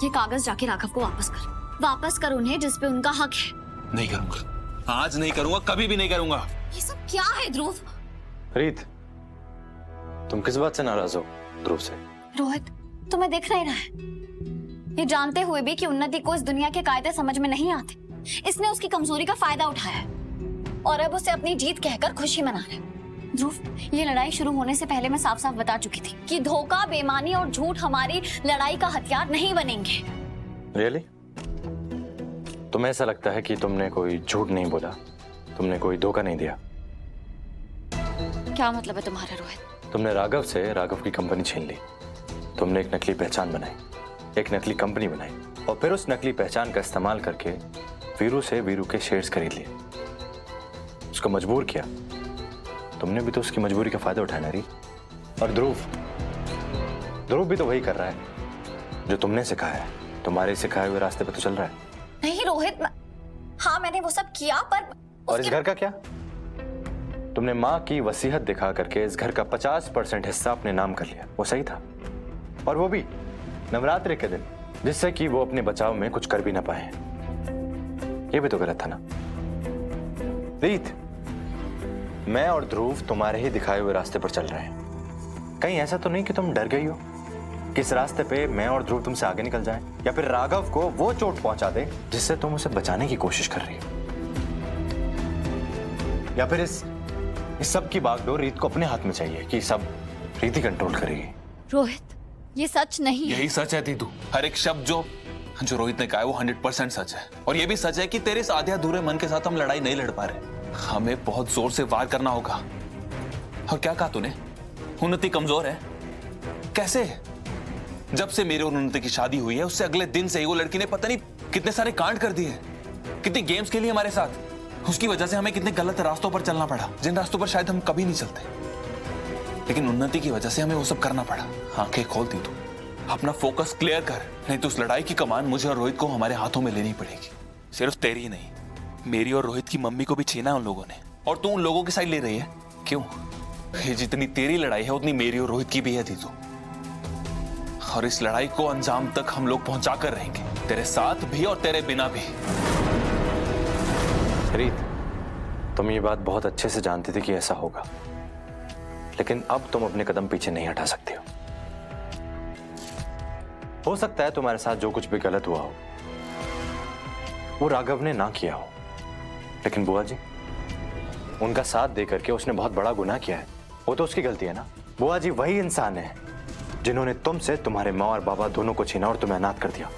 ये कागज जाके राघव को वापस कर उन्हें, जिस पे उनका हक है। नहीं करूंगा, आज नहीं करूंगा, कभी भी नहीं करूंगा। ये सब क्या है ध्रुव? रीत, तुम किस बात से नाराज हो ध्रुव से? रोहित, तुम्हें दिख नहीं रहा है? ये जानते हुए भी कि उन्नति को इस दुनिया के कायदे समझ में नहीं आते, इसने उसकी कमजोरी का फायदा उठाया है और अब उसे अपनी जीत कहकर खुशी मना रहे। ध्रुव, ये लड़ाई शुरू होने से पहले मैं साफ साफ बता चुकी थी कि धोखा, बेईमानी और झूठ हमारी लड़ाई का हथियार नहीं बनेंगे। रियली? तुम्हें ऐसा लगता है कि तुमने कोई झूठ नहीं बोला, तुमने कोई धोखा नहीं दिया? क्या मतलब है तुम्हारा रोहित? तुमने राघव से राघव की कंपनी छीन ली, तुमने एक नकली पहचान बनाई, एक नकली कंपनी बनाई और फिर उस नकली पहचान का इस्तेमाल करके वीरू से वीरू के शेयर्स खरीद लिए, उसको मजबूर किया। तुमने भी तो उसकी मजबूरी का फायदा उठाया ना री। और ध्रुव भी तो वही कर रहा है जो तुमने सिखाया है, तुम्हारे सिखाए हुए रास्ते पे तो चल रहा है। नहीं रोहित, हाँ मैंने वो सब किया, पर और इस घर का क्या? तुमने माँ की वसीयत दिखा करके इस घर का 50% हिस्सा अपने नाम कर लिया, वो सही था? और वो भी नवरात्रि के दिन, जिससे कि वो अपने बचाव में कुछ कर भी ना पाए। ये भी तो गलत था ना रीत? मैं और ध्रुव तुम्हारे ही दिखाए हुए रास्ते पर चल रहे हैं। कहीं ऐसा तो नहीं कि तुम डर गई हो कि इस रास्ते पे मैं और ध्रुव तुमसे आगे निकल जाएं, या फिर राघव को वो चोट पहुंचा दे जिससे तुम उसे बचाने की कोशिश कर रही हो, या फिर इस सब की बागडोर रीत को अपने हाथ में चाहिए कि सब रीत ही कंट्रोल करेगी। रोहित, ये सच नहीं है। यही सच है तीतू। हर एक शब्द जो रोहित ने कहा है वो 100% सच है। और ये भी सच है कि तेरे इस आधे अधूरे मन के साथ हम लड़ाई नहीं लड़ पा रहे। हमें बहुत जोर से वार करना होगा। और क्या कहा तूने? उन्नति कमजोर है? कैसे? जब से मेरे और उन्नति की शादी हुई है उससे अगले दिन से ही वो लड़की ने पता नहीं कितने सारे कांड कर दिए, कितने गेम्स खेली हमारे साथ। उसकी वजह से हमें कितने गलत रास्तों पर चलना पड़ा, जिन रास्तों पर शायद हम कभी नहीं चलते। लेकिन उन्नति की वजह से हमें वो सब करना पड़ा। आंखें खोलती तू, अपना फोकस क्लियर कर, नहीं तो उस लड़ाई की कमान मुझे और रोहित को हमारे हाथों में लेनी पड़ेगी। सिर्फ तेरी ही नहीं, मेरी और रोहित की मम्मी को भी छीना उन लोगों ने, और तू उन लोगों की साइड ले रही है। क्यों? ये जितनी तेरी लड़ाई है उतनी मेरी और रोहित की भी है थी। और इस लड़ाई को अंजाम तक हम लोग पहुंचा कर रहेंगे, तेरे साथ भी और तेरे बिना भी। रीत, तुम ये बात बहुत अच्छे से जानती थी कि ऐसा होगा, लेकिन अब तुम अपने कदम पीछे नहीं हटा सकते हो सकता है तुम्हारे साथ जो कुछ भी गलत हुआ हो वो राघव ने ना किया हो, लेकिन बुआ जी, उनका साथ देकर के उसने बहुत बड़ा गुनाह किया है, वो तो उसकी गलती है ना। बुआ जी वही इंसान है जिन्होंने तुमसे तुम्हारे माँ और बाबा दोनों को छीना और तुम्हें अनाथ कर दिया।